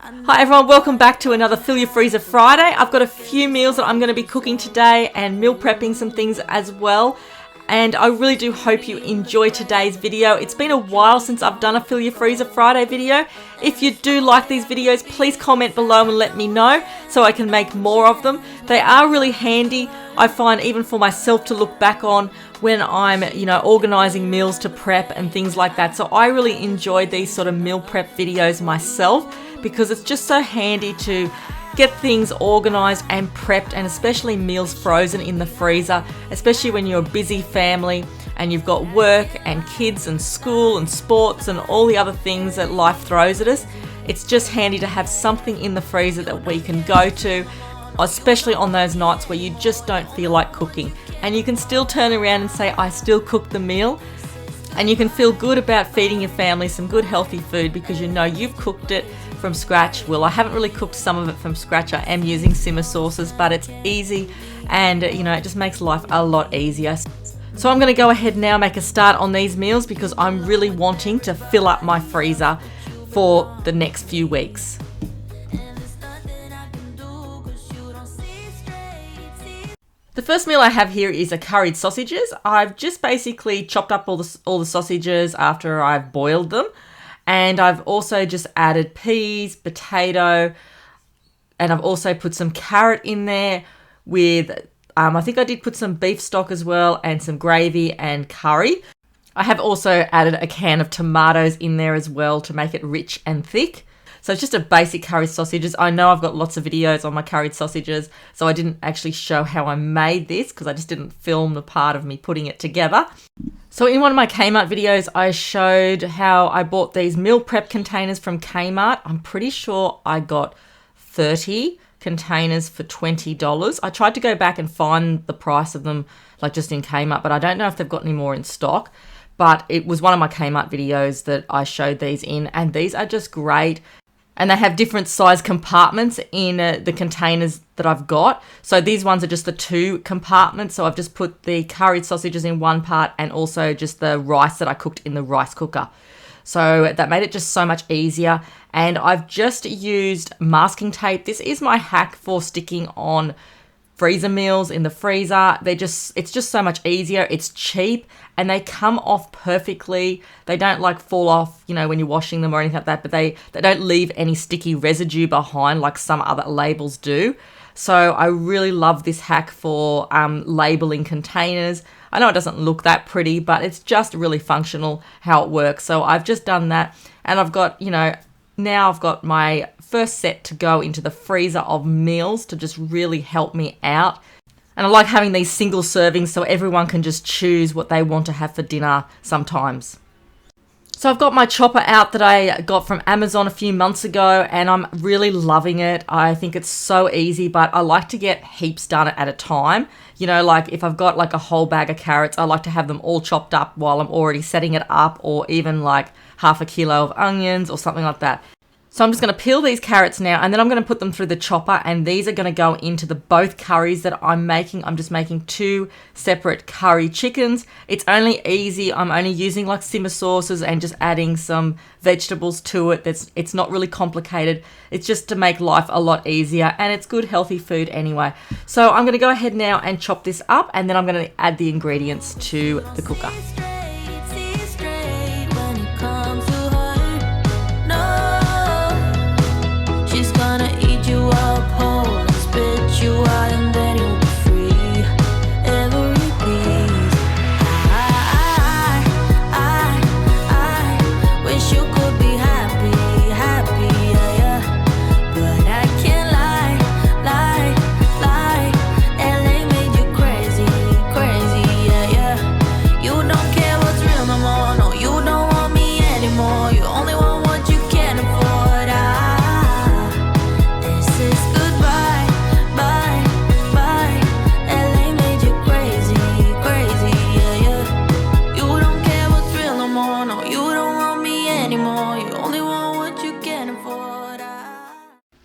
Hi everyone, welcome back to another Fill Your Freezer Friday. I've got a few meals that I'm going to be cooking today and meal prepping some things as well. And I really do hope you enjoy today's video. It's been a while since I've done a Fill Your Freezer Friday video. If you do like these videos, please comment below and let me know so I can make more of them. They are really handy, I find, even for myself to look back on when I'm, organising meals to prep and things like that. So I really enjoy these sort of meal prep videos myself because it's just so handy to get things organised and prepped, and especially meals frozen in the freezer, especially when you're a busy family and you've got work and kids and school and sports and all the other things that life throws at us. It's just handy to have something in the freezer that we can go to, especially on those nights where you just don't feel like cooking. And you can still turn around and say, I still cooked the meal. And you can feel good about feeding your family some good healthy food because you know you've cooked it from scratch. Well, I haven't really cooked some of it from scratch. I am using simmer sauces, but it's easy and it just makes life a lot easier. So I'm going to go ahead now, make a start on these meals because I'm really wanting to fill up my freezer for the next few weeks. The first meal I have here is a curried sausages. I've just basically chopped up all the sausages after I've boiled them. And I've also just added peas, potato, and I've also put some carrot in there with, I think I did put some beef stock as well and some gravy and curry. I have also added a can of tomatoes in there as well to make it rich and thick. So it's just a basic curried sausages. I know I've got lots of videos on my curried sausages, so I didn't actually show how I made this because I just didn't film the part of me putting it together. So in one of my Kmart videos, I showed how I bought these meal prep containers from Kmart. I'm pretty sure I got 30 containers for $20. I tried to go back and find the price of them, like just in Kmart, but I don't know if they've got any more in stock. But it was one of my Kmart videos that I showed these in, and these are just great. And they have different size compartments in the containers that I've got. So these ones are just the 2 compartments. So I've just put the curried sausages in one part and also just the rice that I cooked in the rice cooker. So that made it just so much easier. And I've just used masking tape. This is my hack for sticking on freezer meals in the freezer. It's just so much easier. It's cheap and they come off perfectly. They don't fall off, when you're washing them or anything like that, but they don't leave any sticky residue behind like some other labels do. So I really love this hack for labeling containers. I know it doesn't look that pretty, but it's just really functional how it works. So I've just done that, and I've got, now I've got my first set to go into the freezer of meals to just really help me out. And I like having these single servings so everyone can just choose what they want to have for dinner sometimes. So I've got my chopper out that I got from Amazon a few months ago, and I'm really loving it. I think it's so easy, but I like to get heaps done at a time. Like if I've got like a whole bag of carrots, I like to have them all chopped up while I'm already setting it up, or even like half a kilo of onions or something like that. So I'm just going to peel these carrots now, and then I'm going to put them through the chopper, and these are going to go into both curries that I'm making. I'm just making 2 separate curry chickens. It's only easy. I'm only using like simmer sauces and just adding some vegetables to it. It's not really complicated. It's just to make life a lot easier, and it's good healthy food anyway. So I'm going to go ahead now and chop this up, and then I'm going to add the ingredients to the cooker.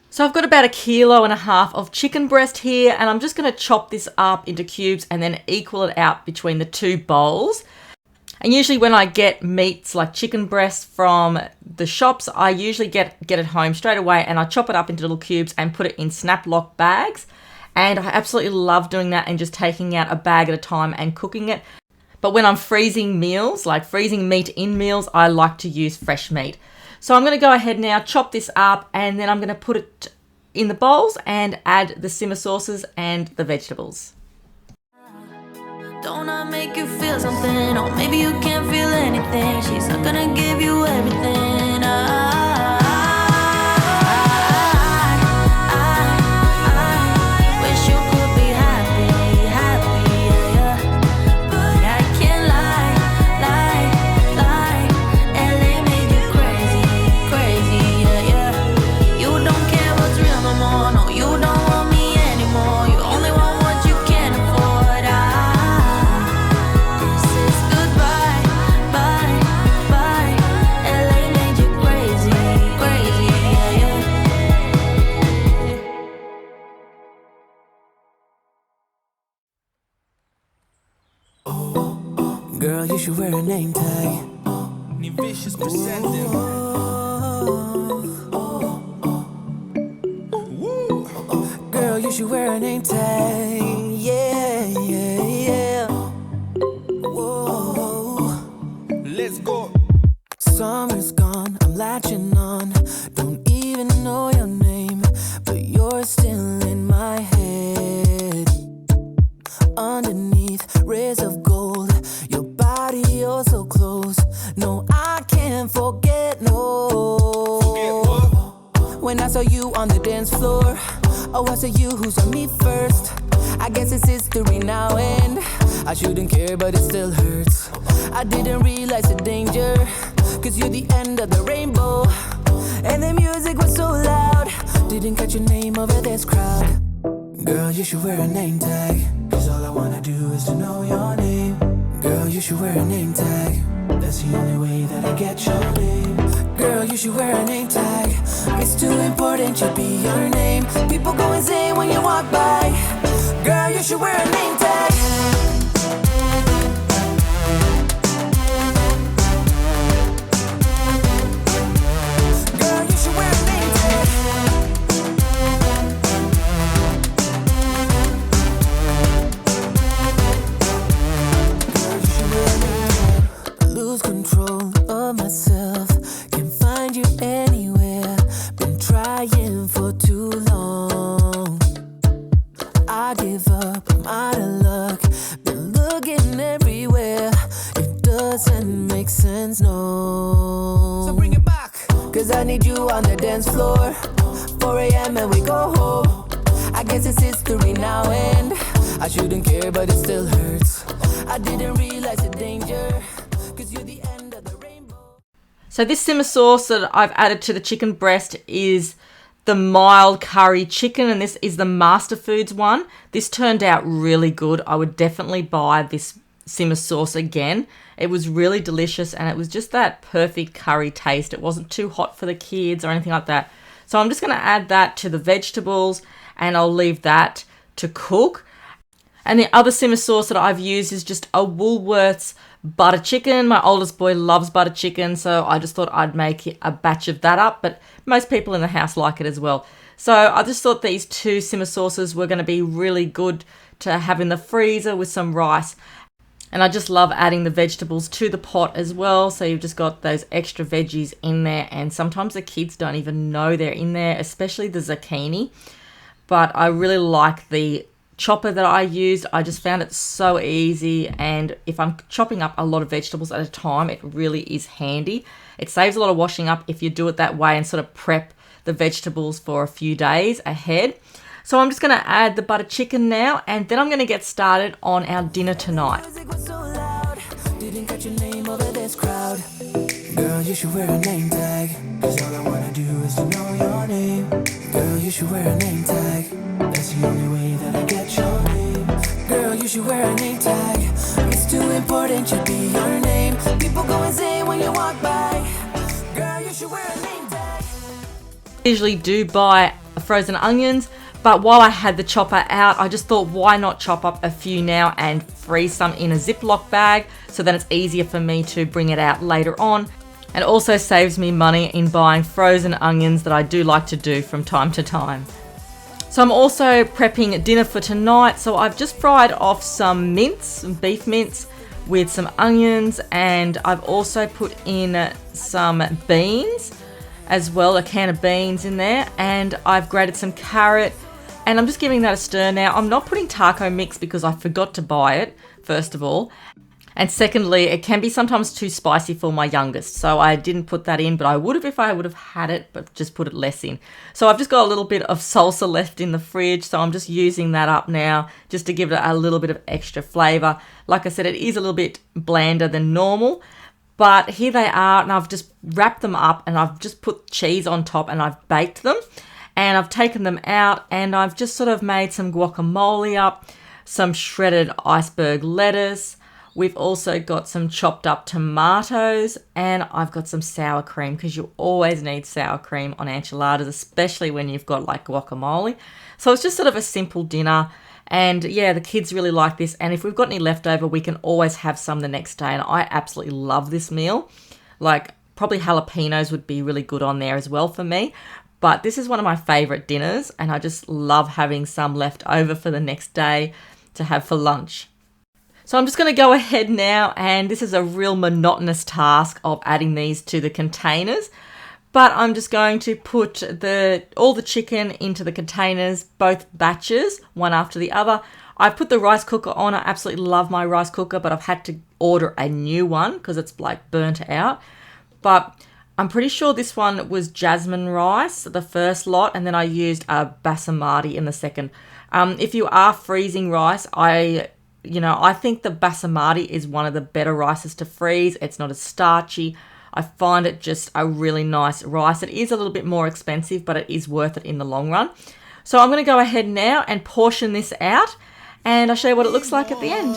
So I've got about 1.5 kilos of chicken breast here, and I'm just going to chop this up into cubes and then equal it out between the 2 bowls. And usually when I get meats like chicken breasts from the shops, I usually get it home straight away and I chop it up into little cubes and put it in snap lock bags. And I absolutely love doing that and just taking out a bag at a time and cooking it. But when I'm freezing meals, like freezing meat in meals, I like to use fresh meat. So I'm going to go ahead now, chop this up, and then I'm going to put it in the bowls and add the simmer sauces and the vegetables. Don't I make you feel something? Or maybe you can't feel anything. She's not gonna give you everything. I wish you could be happy, yeah. But I can't lie. LA made you crazy, yeah. You don't care what's real no more. No, you don't want me anymore. You only want what you can afford. Girl, you should wear a name tag. Vicious presenting. Girl, you should wear a name tag. Yeah. Whoa. Let's go. Summer's gone, I'm latching on. Don't even know your name, but you're still in my head. Underneath rays of gold, your body oh so close. No, I can't forget, no. Forget what? When I saw you on the dance floor, oh, I saw you who saw me first. I guess it's history now, and I shouldn't care, but it still hurts. I didn't realize the danger, cause you're the end of the rainbow. And the music was so loud, didn't catch your name over this crowd. Girl, you should wear a name tag, cause all I wanna do is to know your name. Girl, you should wear a name tag, that's the only way that I get your name. Girl, you should wear a name tag, it's too important to be your name. People go insane when you walk by. Girl, you should wear a name tag. Girl, you should wear a name tag. Girl, you should wear a name tag. Lose control of myself, can't find you anywhere. Been trying for too long. I give up, I'm out of luck. Been looking everywhere, it doesn't make sense, no. So bring it back, cause I need you on the dance floor. 4 a.m. and we go home. I guess it's history now, and I shouldn't care, but it still hurts. I didn't realize the danger, cause you're the end of the rainbow. So this simmer sauce that I've added to the chicken breast is the mild curry chicken, and this is the Master Foods one. This turned out really good. I would definitely buy this simmer sauce again. It was really delicious, and it was just that perfect curry taste. It wasn't too hot for the kids or anything like that. So I'm just going to add that to the vegetables, and I'll leave that to cook. And the other simmer sauce that I've used is just a Woolworths butter chicken. My oldest boy loves butter chicken, so I just thought I'd make a batch of that up, but most people in the house like it as well. So I just thought these two simmer sauces were going to be really good to have in the freezer with some rice. And I just love adding the vegetables to the pot as well, so you've just got those extra veggies in there, and sometimes the kids don't even know they're in there, especially the zucchini. But I really like the chopper that I used. I just found it so easy, and if I'm chopping up a lot of vegetables at a time, it really is handy. It saves a lot of washing up if you do it that way and sort of prep the vegetables for a few days ahead. So I'm just going to add the butter chicken now, and then I'm going to get started on our dinner tonight. Music was so loud, didn't catch your name over this crowd. Girl, you should wear a name tag, cause all I wanna do is to know your name. Girl, you should wear a name tag, that's the only way that I get your name. Girl, you should wear a name tag, it's too important to be your name. People go insane when you walk by. Girl, you should wear a name tag. I usually do buy frozen onions, But while I had the chopper out, I just thought, why not chop up a few now and freeze some in a Ziploc bag so that it's easier for me to bring it out later on. And also saves me money in buying frozen onions that I do like to do from time to time. So I'm also prepping dinner for tonight. So I've just fried off some mince, some beef mince with some onions, and I've also put in some beans as well, a can of beans in there, and I've grated some carrot, and I'm just giving that a stir now. I'm not putting taco mix because I forgot to buy it, first of all. And secondly, it can be sometimes too spicy for my youngest, so I didn't put that in, but I would have if I would have had it, but just put it less in. So I've just got a little bit of salsa left in the fridge, so I'm just using that up now just to give it a little bit of extra flavour. Like I said, it is a little bit blander than normal, but here they are, and I've just wrapped them up, and I've just put cheese on top, and I've baked them, and I've taken them out, and I've just sort of made some guacamole up, some shredded iceberg lettuce. We've also got some chopped up tomatoes, and I've got some sour cream because you always need sour cream on enchiladas, especially when you've got like guacamole. So it's just sort of a simple dinner, and yeah, the kids really like this, and if we've got any leftover, we can always have some the next day, and I absolutely love this meal. Like probably jalapenos would be really good on there as well for me, but this is one of my favorite dinners, and I just love having some left over for the next day to have for lunch. So I'm just going to go ahead now, and this is a real monotonous task of adding these to the containers, but I'm just going to put all the chicken into the containers, both batches, one after the other. I've put the rice cooker on. I absolutely love my rice cooker, but I've had to order a new one because it's like burnt out. But I'm pretty sure this one was jasmine rice, the first lot, and then I used a basmati in the second. If you are freezing rice, I think the basmati is one of the better rices to freeze. It's not as starchy. I find it just a really nice rice. It is a little bit more expensive, but it is worth it in the long run. So I'm going to go ahead now and portion this out, and I'll show you what it looks like at the end.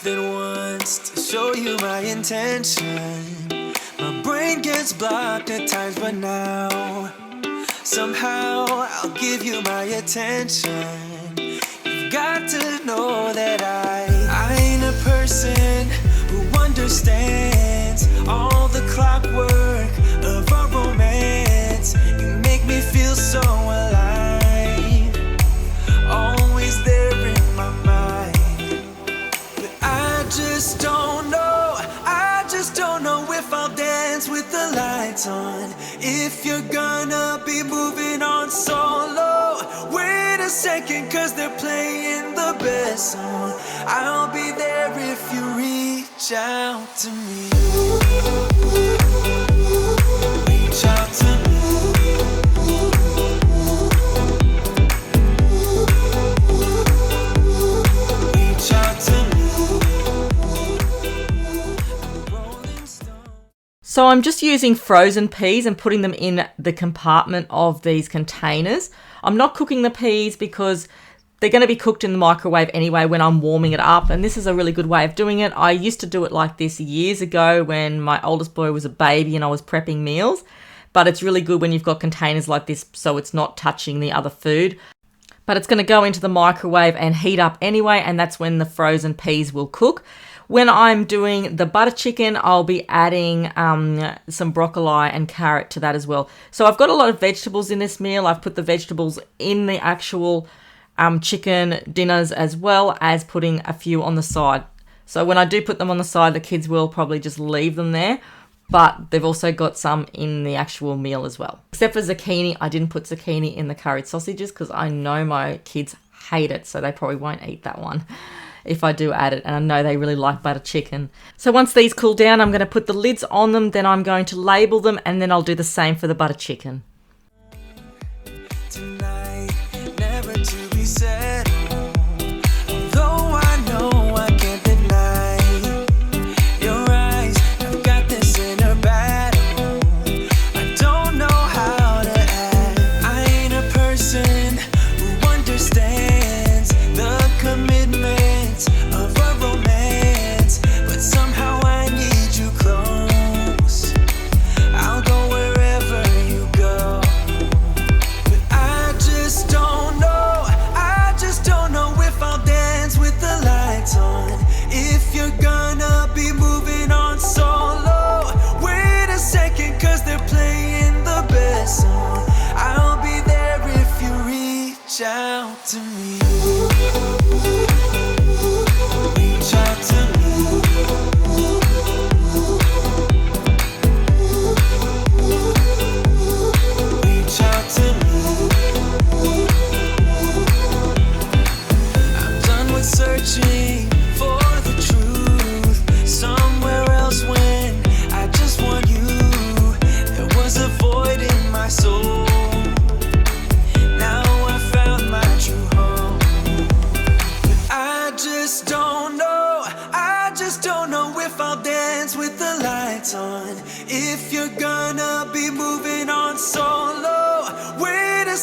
Than once to show you my intention. My brain gets blocked at times, but now somehow I'll give you my attention. Got to know that I ain't a person who understands all the clockwork of our romance. You make me feel so alive, always there in my mind. But I just don't know if I'll dance with the lights on. If you're gonna be moving on solo, wait a second, cause they're playing the best song. I'll be there if you reach out to me. Reach out to me. Reach out to me. So I'm just using frozen peas and putting them in the compartment of these containers. I'm not cooking the peas because they're going to be cooked in the microwave anyway when I'm warming it up, and this is a really good way of doing it. I used to do it like this years ago when my oldest boy was a baby and I was prepping meals, but it's really good when you've got containers like this so it's not touching the other food. But it's going to go into the microwave and heat up anyway, and that's when the frozen peas will cook. When I'm doing the butter chicken, I'll be adding some broccoli and carrot to that as well. So I've got a lot of vegetables in this meal. I've put the vegetables in the actual chicken dinners as well as putting a few on the side. So when I do put them on the side, the kids will probably just leave them there. But they've also got some in the actual meal as well. Except for zucchini, I didn't put zucchini in the curried sausages because I know my kids hate it, so they probably won't eat that one if I do add it, and I know they really like butter chicken. So once these cool down, I'm going to put the lids on them, then I'm going to label them, and then I'll do the same for the butter chicken. Tonight, never to be settled. Although I know I can't deny your eyes have got this inner battle. I don't know how to act. I ain't a person who understands the commitment of a romance, but somehow I need you close. I'll go wherever you go, but I just don't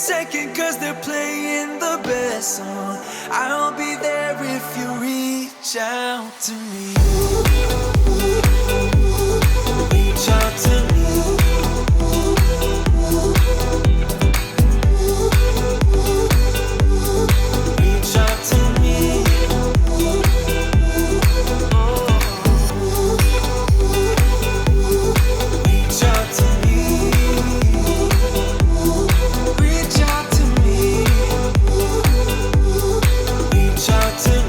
second, cause they're playing the best song. I'll be there if you reach out to me. Reach out to me. Reach out to me. Reach out to me. Reach out to me. Reach out to me.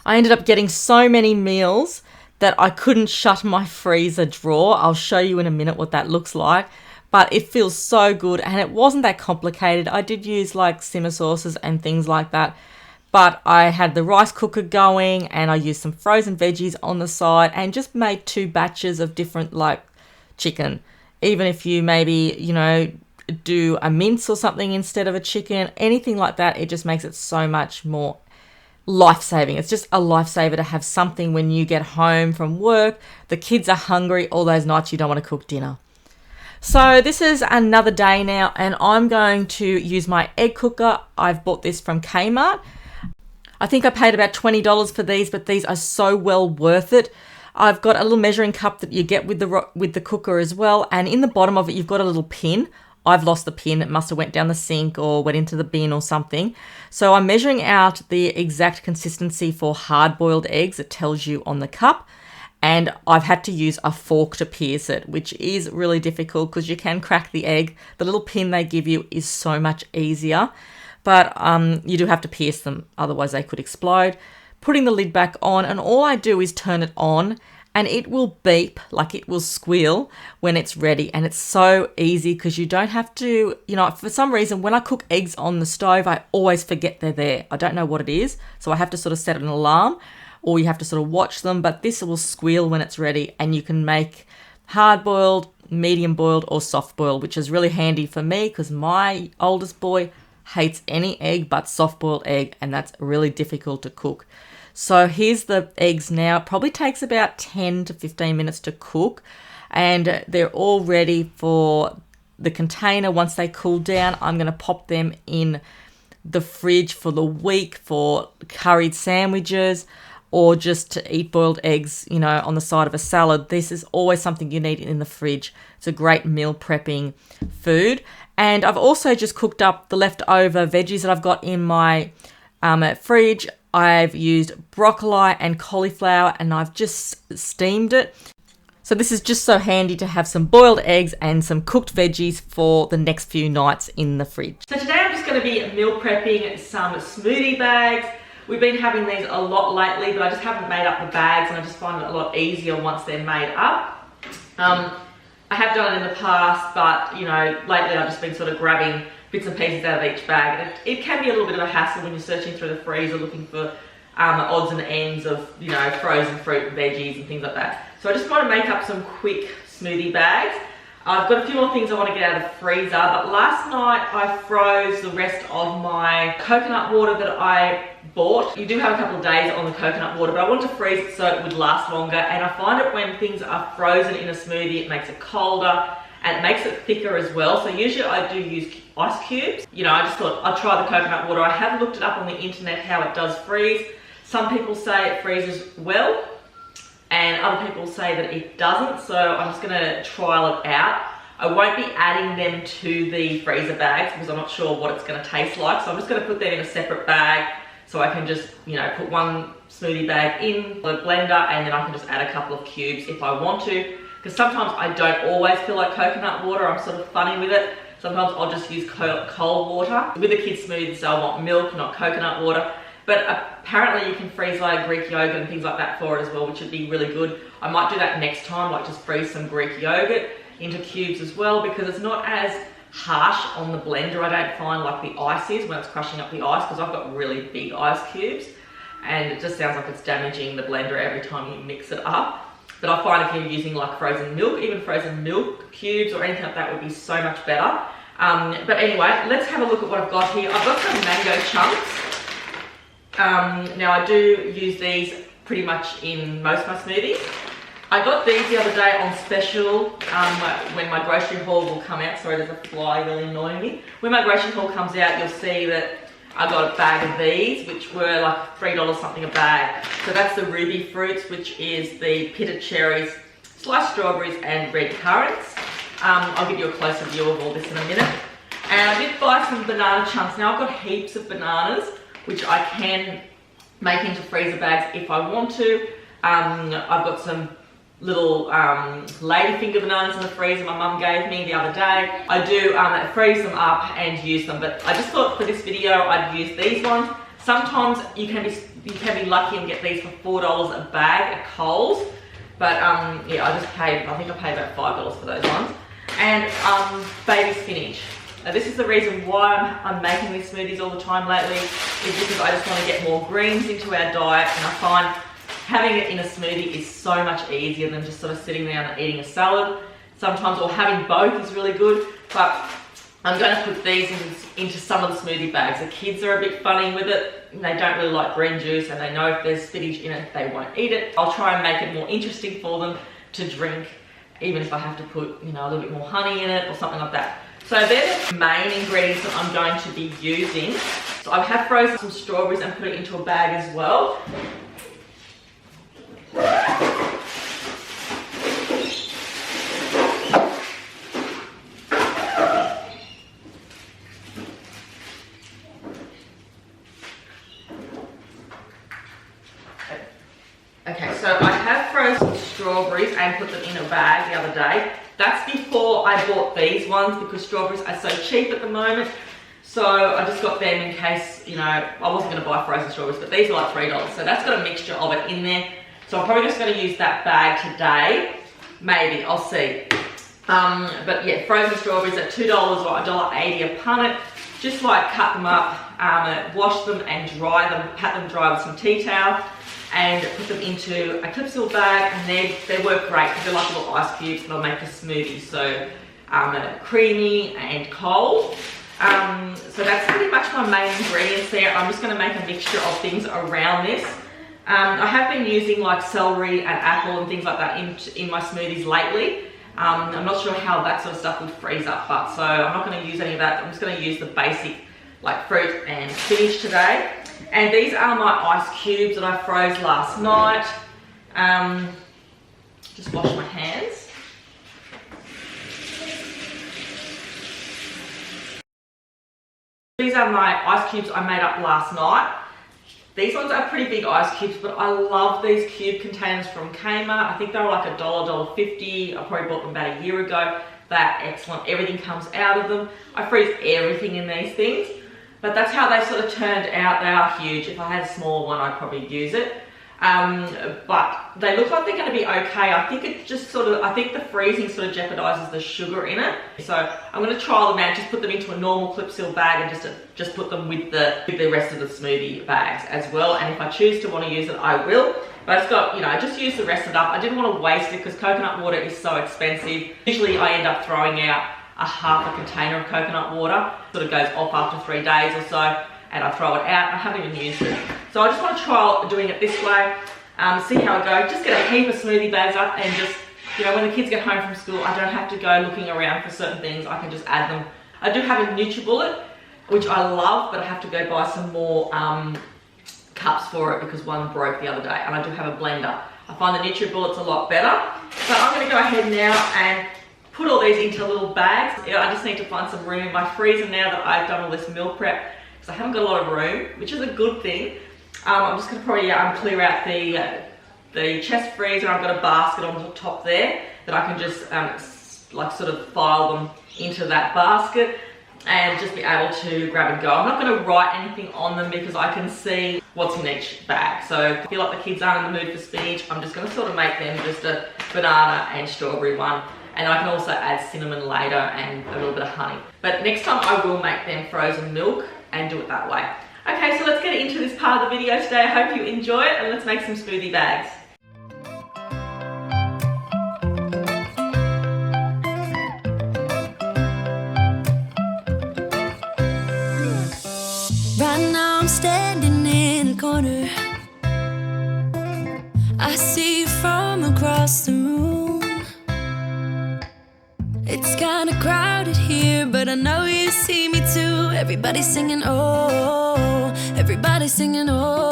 I ended up getting so many meals that I couldn't shut my freezer drawer. I'll show you in a minute what that looks like. But it feels so good, and it wasn't that complicated. I did use like simmer sauces and things like that. But I had the rice cooker going, and I used some frozen veggies on the side and just made 2 batches of different like chicken. Even if you maybe, you know, do a mince or something instead of a chicken, anything like that, it just makes it so much more life-saving. It's just a lifesaver to have something when you get home from work, the kids are hungry, all those nights you don't want to cook dinner. So this is another day now, and I'm going to use my egg cooker. I've bought this from Kmart. I think I paid about $20 for these, but these are so well worth it. I've got a little measuring cup that you get with the cooker as well, and in the bottom of it you've got a little pin. I've lost the pin. It must have went down the sink or went into the bin or something. So I'm measuring out the exact consistency for hard-boiled eggs. It tells you on the cup. And I've had to use a fork to pierce it, which is really difficult because you can crack the egg. The little pin they give you is so much easier. But you do have to pierce them, otherwise they could explode. Putting the lid back on, and all I do is turn it on, and it will beep, like it will squeal when it's ready. And it's so easy because you don't have to, you know, for some reason, when I cook eggs on the stove, I always forget they're there. I don't know what it is. So I have to sort of set an alarm, or you have to sort of watch them, but this will squeal when it's ready, and you can make hard-boiled, medium-boiled, or soft-boiled, which is really handy for me because my oldest boy hates any egg but soft-boiled egg, and that's really difficult to cook. So here's the eggs now. It probably takes about 10 to 15 minutes to cook, and they're all ready for the container. Once they cool down, I'm going to pop them in the fridge for the week for curried sandwiches or just to eat boiled eggs, you know, on the side of a salad. This is always something you need in the fridge. It's a great meal prepping food. And I've also just cooked up the leftover veggies that I've got in my fridge. I've used broccoli and cauliflower, and I've just steamed it. So this is just so handy to have some boiled eggs and some cooked veggies for the next few nights in the fridge. So today I'm just going to be meal prepping some smoothie bags. We've been having these a lot lately, but I just haven't made up the bags, and I just find it a lot easier once they're made up. I have done it in the past, but you know, lately I've just been sort of grabbing bits and pieces out of each bag. It can be a little bit of a hassle when you're searching through the freezer looking for odds and ends of, you know, frozen fruit and veggies and things like that. So I just want to make up some quick smoothie bags. I've got a few more things I want to get out of the freezer, but last night I froze the rest of my coconut water that I bought. You do have a couple of days on the coconut water, but I wanted to freeze it so it would last longer, and I find it when things are frozen in a smoothie, it makes it colder and it makes it thicker as well. So usually I do use ice cubes. You know, I just thought I'd try the coconut water. I have looked it up on the internet how it does freeze. Some people say it freezes well, and other people say that it doesn't, so I'm just going to trial it out. I won't be adding them to the freezer bags because I'm not sure what it's going to taste like, so I'm just going to put them in a separate bag so I can just, you know, put one smoothie bag in the blender, and then I can just add a couple of cubes if I want to, because sometimes I don't always feel like coconut water. I'm sort of funny with it. Sometimes I'll just use cold water. With the kids' smoothies, I want milk, not coconut water. But apparently you can freeze like Greek yogurt and things like that for it as well, which would be really good. I might do that next time, like just freeze some Greek yogurt into cubes as well, because it's not as harsh on the blender, I don't find, like the ice is when it's crushing up the ice, because I've got really big ice cubes and it just sounds like it's damaging the blender every time you mix it up. But I find if you're using like frozen milk, even frozen milk cubes or anything like that would be so much better. But anyway, let's have a look at what I've got here. I've got some mango chunks. Now I do use these pretty much in most of my smoothies. I got these the other day on special when my grocery haul will come out. Sorry, there's a fly really annoying me. When my grocery haul comes out, you'll see that I got a bag of these, which were like $3 something a bag. So that's the ruby fruits, which is the pitted cherries, sliced strawberries and red currants. I'll give you a closer view of all this in a minute. And I did buy some banana chunks. Now I've got heaps of bananas, which I can make into freezer bags if I want to. I've got some little ladyfinger bananas in the freezer my mum gave me the other day. I do freeze them up and use them, but I just thought for this video I'd use these ones. Sometimes you can be lucky and get these for $4 a bag at Coles, but yeah, I think I paid about $5 for those ones. And baby spinach. Now, this is the reason why I'm making these smoothies all the time lately, is because I just want to get more greens into our diet, and I find having it in a smoothie is so much easier than just sort of sitting down and eating a salad sometimes, or having both is really good. But I'm going to put these into some of the smoothie bags. The kids are a bit funny with it. They don't really like green juice, and they know if there's spinach in it, they won't eat it. I'll try and make it more interesting for them to drink, even if I have to put, you know, a little bit more honey in it or something like that. So they're the main ingredients that I'm going to be using. So I have frozen some strawberries and put it into a bag as well. Okay, so I have frozen strawberries and put them in a bag the other day. That's before I bought these ones, because strawberries are so cheap at the moment. So I just got them in case, you know, I wasn't going to buy frozen strawberries, but these are like $3. So that's got a mixture of it in there. So I'm probably just going to use that bag today. Maybe, I'll see. But yeah, frozen strawberries at $2 or $1.80 a punnet. Just like cut them up, wash them and dry them, pat them dry with some tea towel, and put them into a clip seal bag, and they work great because they're like little ice cubes, and I'll make a smoothie. So creamy and cold. So that's pretty much my main ingredients there. I'm just going to make a mixture of things around this. I have been using like celery and apple and things like that in my smoothies lately. I'm not sure how that sort of stuff would freeze up, but so I'm not going to use any of that. I'm just going to use the basic like fruit and spinach today. And these are my ice cubes that I froze last night. Just wash my hands. These are my ice cubes I made up last night. These ones are pretty big ice cubes, but I love these cube containers from Kmart. I think they were like $1, $1.50. I probably bought them about a year ago. They're excellent. Everything comes out of them. I freeze everything in these things. But that's how they sort of turned out. They are huge. If I had a smaller one, I'd probably use it. But they look like they're going to be okay. I think it just sort of, I think the freezing sort of jeopardizes the sugar in it. So I'm going to trial them out, just put them into a normal clip seal bag, and just put them with the rest of the smoothie bags as well. And if I choose to want to use it, I will. But I just got, you know, just use the rest of it up. I didn't want to waste it because coconut water is so expensive. Usually I end up throwing out a half a container of coconut water. Sort of goes off after 3 days or so, and I throw it out. I haven't even used it. So I just want to try doing it this way, see how it goes. Just get a heap of smoothie bags up, and just, you know, when the kids get home from school, I don't have to go looking around for certain things. I can just add them. I do have a NutriBullet, which I love, but I have to go buy some more cups for it because one broke the other day, and I do have a blender. I find the NutriBullet's a lot better. So I'm going to go ahead now and put all these into little bags. I just need to find some room in my freezer now that I've done all this meal prep, because I haven't got a lot of room, which is a good thing. I'm just going to probably clear out the chest freezer. I've got a basket on the top there that I can just like sort of file them into that basket and just be able to grab and go. I'm not going to write anything on them because I can see what's in each bag. So if I feel like the kids aren't in the mood for spinach, I'm just going to sort of make them just a banana and strawberry one. And I can also add cinnamon later and a little bit of honey. But next time I will make them frozen milk and do it that way. Okay, so let's get into this part of the video today. I hope you enjoy it, and let's make some smoothie bags. Right now I'm standing in the corner. I see you from across the room. It's kinda crowded here, but I know you see me too. Everybody's singing, oh, everybody's singing, oh.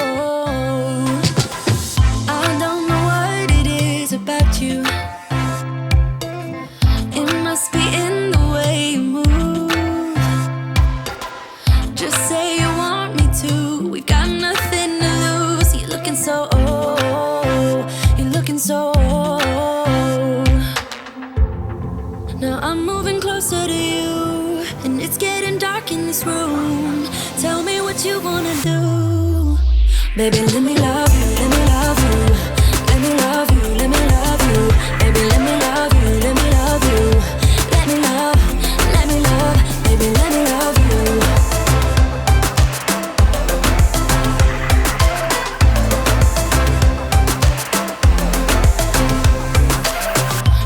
I don't know what it is about you. It must be in the way you move. Just say you want me to. We got nothing to lose. You're looking so old. You're looking so old. Now I'm moving closer to you, and it's getting dark in this room. Tell me what you wanna do. Baby, let me love you, let me love you. Let me love you, let me love you. Baby, let me love you, let me love you. Let me love, baby, let me love you.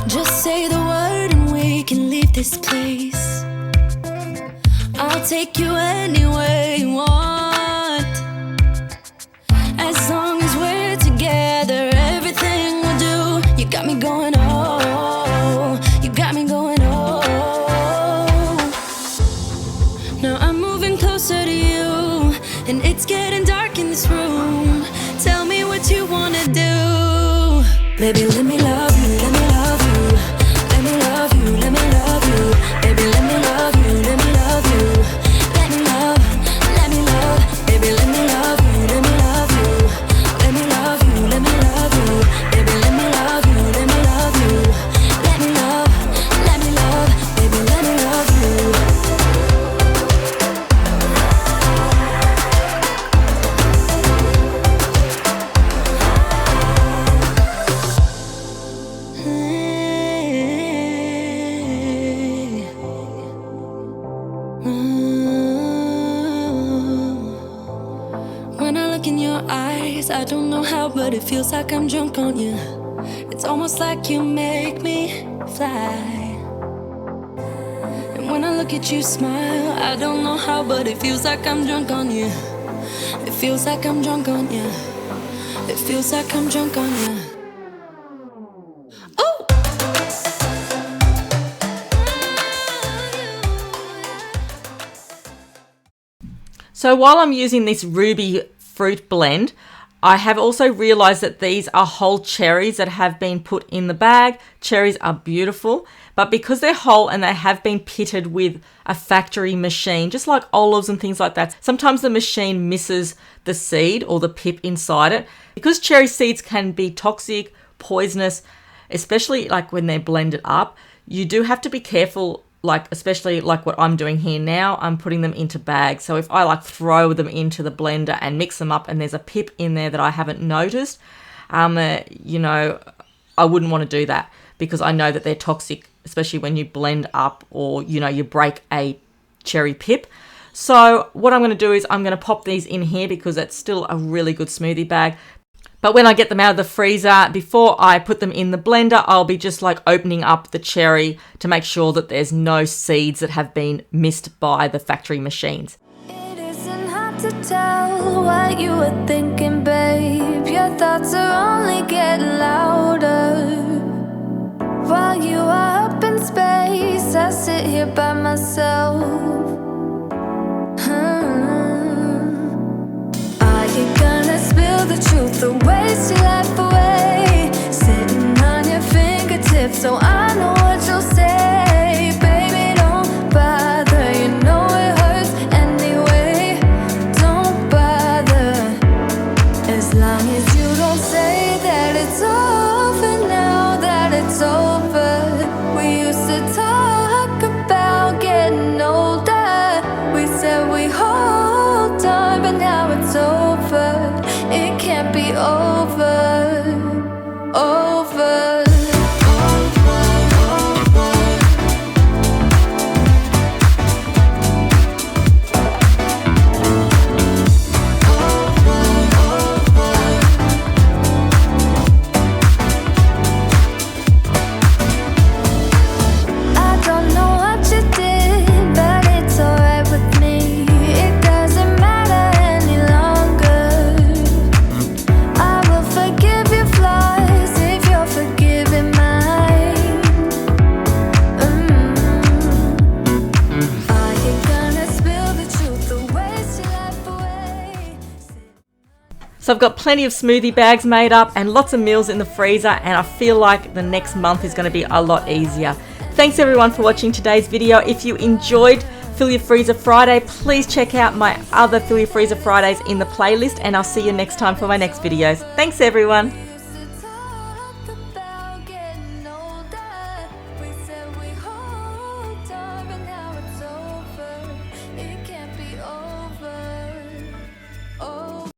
Just say the word and we can leave this place. I'll take you anywhere you want. As long as we're together, everything we'll do. You got me going, oh, you got me going, oh. Now I'm moving closer to you, and it's getting dark in this room. Tell me what you wanna do. Baby, let me love you, let me love you. Let me love you, let me love you. Baby, let me love you, let me love you. Let me love, baby, let me love you, let me love you. Let me love you, let me love you. Baby, let me love you, let me love you. Let me love, baby, let me love you. When I look in your eyes, I don't know how, but it feels like I'm drunk on you. It's almost like you make me fly. And when I look at you smile, I don't know how, but it feels like I'm drunk on you. It feels like I'm drunk on you. It feels like I'm drunk on you. Oh! So while I'm using this ruby fruit blend, I have also realized that these are whole cherries that have been put in the bag. Cherries are beautiful, but because they're whole and they have been pitted with a factory machine, just like olives and things like that, sometimes the machine misses the seed or the pip inside it. Because cherry seeds can be toxic, poisonous, especially like when they're blended up, you do have to be careful. Like, especially like what I'm doing here now, I'm putting them into bags. So if I like throw them into the blender and mix them up and there's a pip in there that I haven't noticed, you know, I wouldn't want to do that because I know that they're toxic, especially when you blend up or, you know, you break a cherry pip. So what I'm going to do is I'm going to pop these in here because it's still a really good smoothie bag. But when I get them out of the freezer, before I put them in the blender, I'll be just like opening up the cherry to make sure that there's no seeds that have been missed by the factory machines. It isn't hard to tell what you were thinking, babe. Your thoughts are only getting louder. While you are up in space, I sit here by myself. Are you gonna spill the truth or waste your life away? Sitting on your fingertips so I know what you'll say. Baby, don't bother, you know it hurts anyway. Don't bother, as long as you don't say that it's over now, that it's over. We used to talk about getting older. We said we hold on, but now it's over. It can't be over, over, over, over. So I've got plenty of smoothie bags made up and lots of meals in the freezer, and I feel like the next month is going to be a lot easier. Thanks everyone for watching today's video. If you enjoyed Fill Your Freezer Friday, please check out my other Fill Your Freezer Fridays in the playlist, and I'll see you next time for my next videos. Thanks everyone.